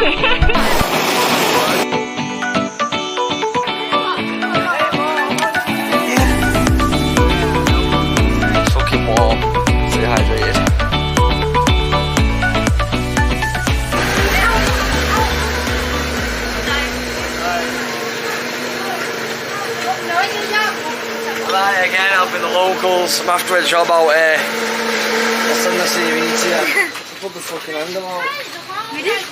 It's fucking warm. Stay hydrated. Right, again, helping the locals. I'm after a job out here. I'll send the CV to you. Put the fucking handle out. Really?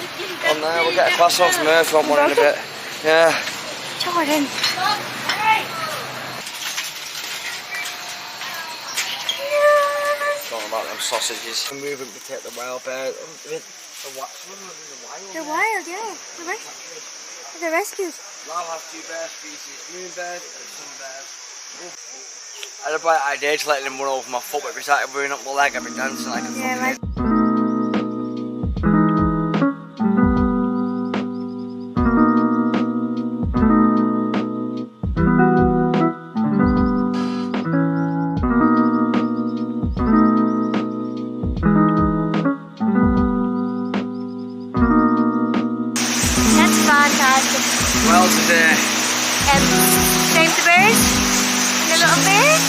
On there, we'll get a class on from here if you want one in a bit. Yeah. Jordan. Talking about them sausages. I'm moving to take the wild bear. They're wild, yeah. They're rescued. Lao has 2 bear species, moon bears and sun bears. I had a bright idea to let them run over my foot, but if he started running up my leg, I'd be dancing like a fucking idiot. That's fantastic. Well, today, Save the birds? And the little bears?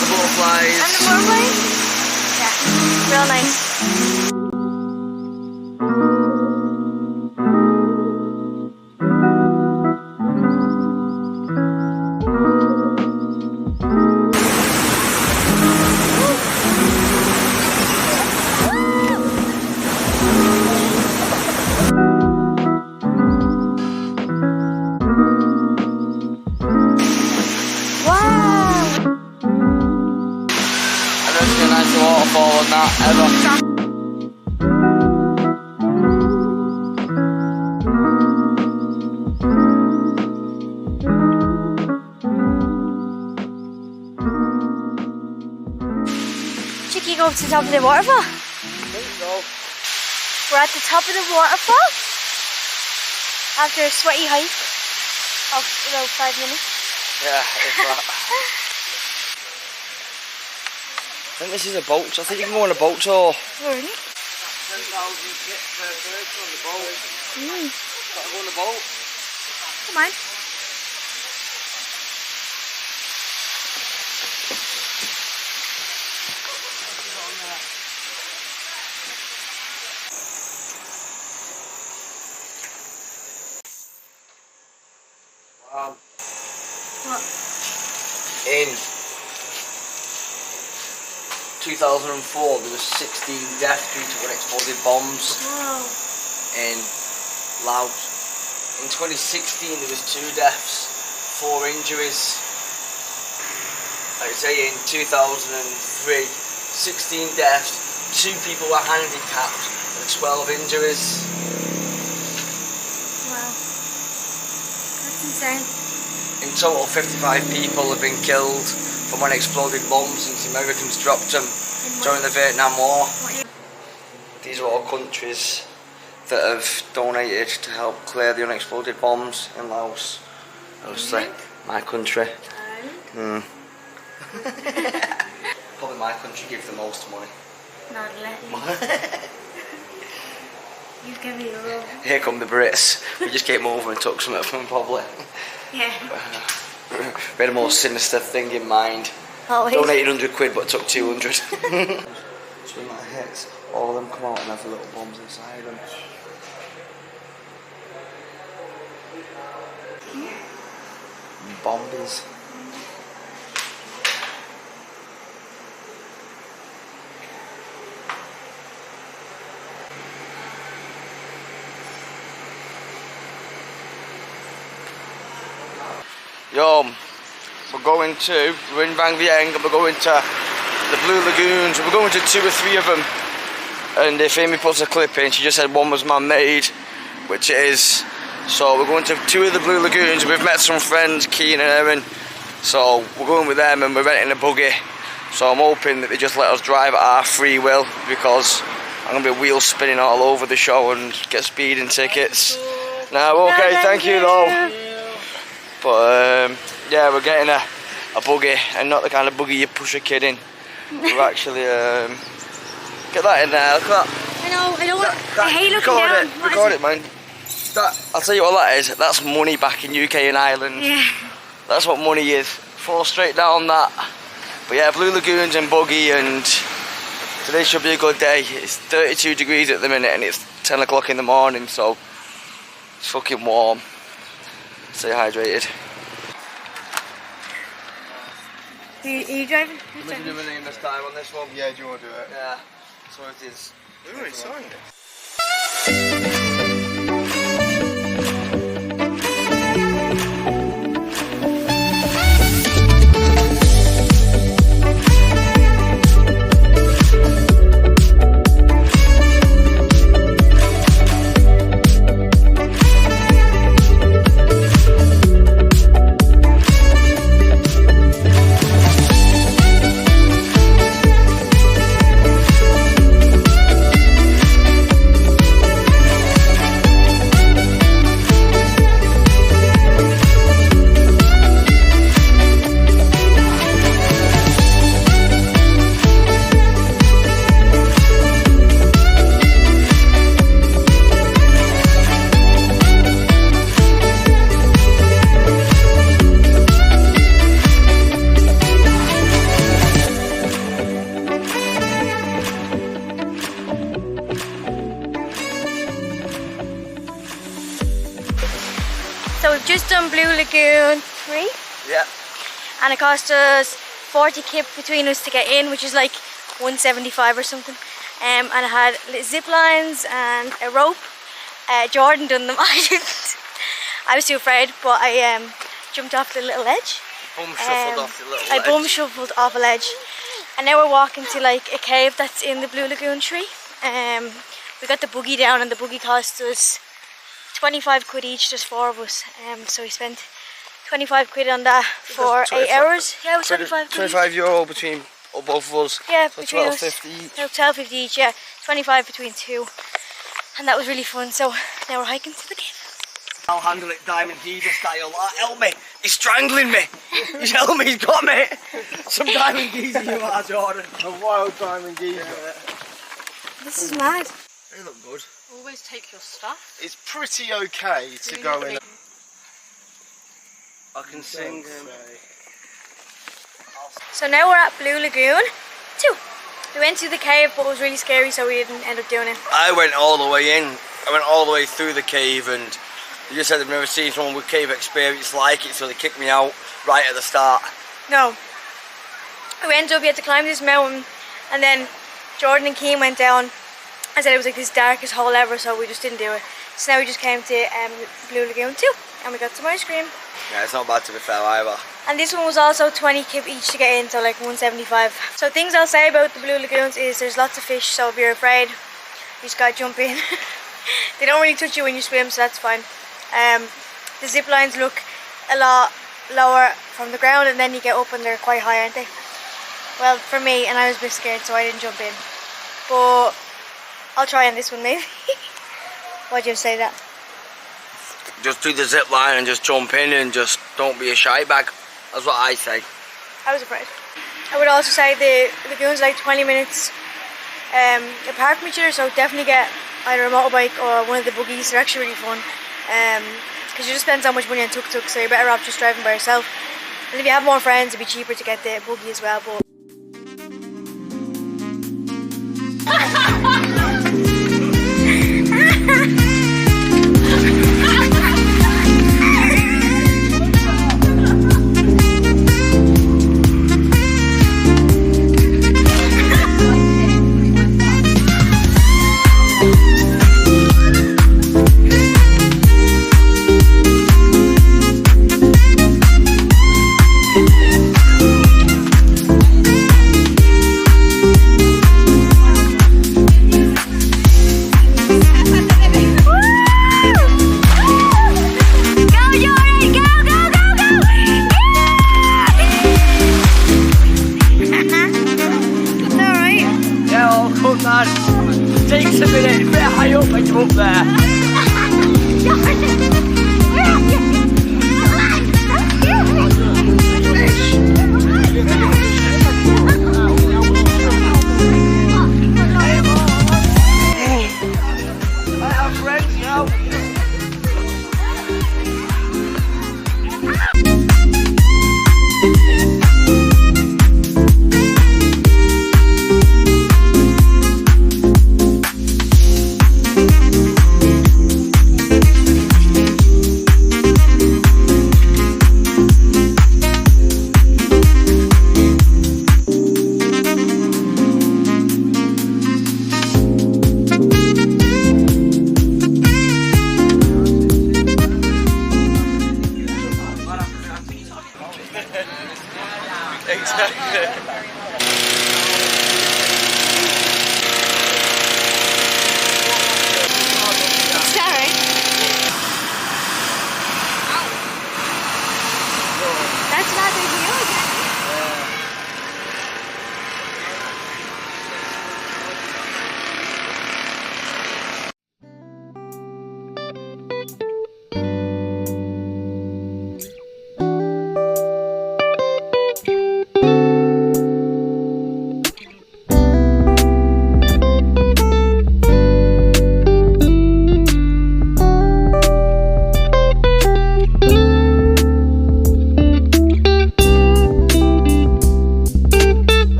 the butterflies. And the butterflies? Yeah, real nice. Waterfall and that ever. Should you go up to the top of the waterfall? I think so. We're at the top of the waterfall after a sweaty hike of about 5 minutes. Yeah, if that. I think this is a boat, so I think you can go on a boat tour. Really? 10,000 kit per person on the boat. Gotta go on the boat. Come on. What? In 2004, there was 16 deaths due to unexploded bombs in Laos. In 2016, there was 2 deaths, 4 injuries. Like I say, in 2003, 16 deaths, 2 people were handicapped, and 12 injuries. Wow. That's insane. In total, 55 people have been killed from unexploded bombs since the Americans dropped them during the Vietnam War. These are all countries that have donated to help clear the unexploded bombs in Laos. Obviously, my country. Probably my country gives the most money. Not let me. You give me a roll. Here come the Brits. We just came over and took something from them, probably. Yeah. We had a more sinister thing in mind. Always. Donated 100 quid but took 200. So when that hits, all of them come out and have the little bombs inside them. Bombies. Yo, we're in Vang, Vieng, and we're going to the Blue Lagoons. We're going to 2 or 3 of them. And if Amy puts a clip in, she just said one was man-made, which it is. So we're going to 2 of the Blue Lagoons. We've met some friends, Keen and Erin. So we're going with them and we're renting a buggy. So I'm hoping that they just let us drive at our free will, because I'm going to be wheel spinning all over the show and get speeding tickets. No, okay, thank you though. But yeah, we're getting a buggy, and not the kind of buggy you push a kid in. We've actually get that in there. Look at that. I know. I don't want. I hate looking down. Record it, man. I'll tell you what that is. That's money back in UK and Ireland. Yeah. That's what money is. Fall straight down that. But yeah, Blue Lagoons and buggy, and today should be a good day. It's 32 degrees at the minute and it's 10 o'clock in the morning, so it's fucking warm. Stay hydrated. Are you driving? I'm going to do my name this time on this one. Yeah, do you want to do it? Yeah, so it is. We've already signed it. So we've just done Blue Lagoon 3, Yeah. and it cost us 40 kip between us to get in, which is like 175 or something. And it had zip lines and a rope. Jordan done them. I didn't. I was too afraid, but I jumped off the little ledge. Bum shuffled off the little I ledge. bum shuffled off a ledge, and now we're walking to like a cave that's in the Blue Lagoon tree. We got the buggy down, and the buggy cost us 25 quid each. There's 4 of us, so we spent 25 quid on that for 8 hours. Yeah, it was 25 quid. 25 euro between both of us. Yeah, so between us. 12.50 each. No, 12.50 each. Yeah, 25 between 2, and that was really fun. So now we're hiking to the cave. I'll handle it Diamond Geezer style. Help me! He's strangling me! He's helped me, he's got me! Some Diamond Geezer you are, Jordan. A wild diamond geezer. This is mad. They look good. Always take your stuff. It's pretty okay to go in. I can sing. So now we're at Blue Lagoon 2. We went to the cave, but it was really scary, so we didn't end up doing it. I went all the way in. I went all the way through the cave, and they just said they've never seen someone with cave experience like it, so they kicked me out right at the start. No. We went up, you had to climb this mountain, and then Jordan and Keane went down and said it was like this darkest hole ever, so we just didn't do it. So now we just came to Blue Lagoon 2, and we got some ice cream. Yeah, it's not bad to be fair either. And this one was also 20 kip each to get in, so like 175. So things I'll say about the Blue Lagoons is there's lots of fish, so if you're afraid, you just gotta jump in. They don't really touch you when you swim, so that's fine. The zip lines look a lot lower from the ground, and then you get up and they're quite high, aren't they? Well, for me, and I was a bit scared, so I didn't jump in. But I'll try on this one maybe. Why'd you say that? Just do the zip line and just jump in and just don't be a shy bag. That's what I say. I was afraid. I would also say the lagoon's like 20 minutes apart from each other, so definitely get either a motorbike or one of the buggies. They're actually really fun. Because you just spend so much money on tuk-tuk, so you're better off just driving by yourself. And if you have more friends, it'd be cheaper to get the buggy as well. But takes a minute, a bit high up when you're up there. I have friends now.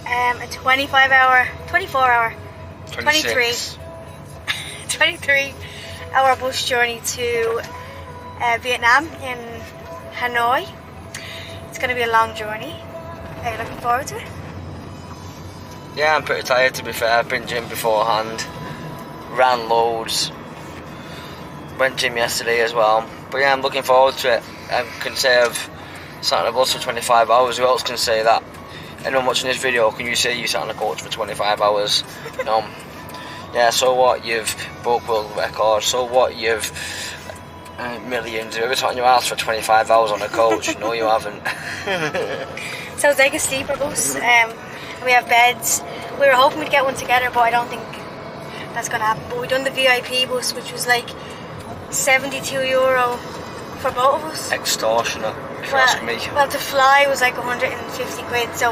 a 24 hour, 26. 23 hour bus journey to Vietnam in Hanoi. It's going to be a long journey. Are you looking forward to it? Yeah, I'm pretty tired to be fair. I've been gym beforehand, ran loads, went gym yesterday as well. But yeah, I'm looking forward to it. I can say I've sat on a bus for 25 hours. Who else can say that? Anyone watching this video, can you say you sat on a coach for 25 hours? No. Yeah, so what? You've broke world record. So what? You've millions. Have you ever sat on your ass for 25 hours on a coach? No, you haven't. So it's like a sleeper bus. We have beds. We were hoping we'd get one together, but I don't think that's going to happen. But we done the VIP bus, which was like €72 for both of us. Extortionate, if you ask me. Well, to fly was like 150 quid, so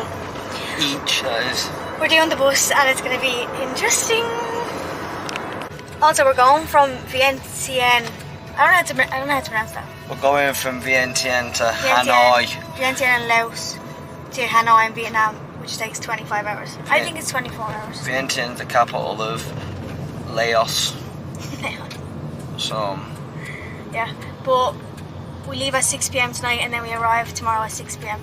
Each, that is. we're doing the bus and it's going to be interesting. Also, we're going from Vientiane. I don't know how to pronounce that. We're going from Vientiane to Hanoi. Vientiane and Laos to Hanoi in Vietnam, which takes 25 hours. I think it's 24 hours. Vientiane, the capital of Laos. So, Yeah, but we leave at 6 p.m. tonight and then we arrive tomorrow at 6 p.m.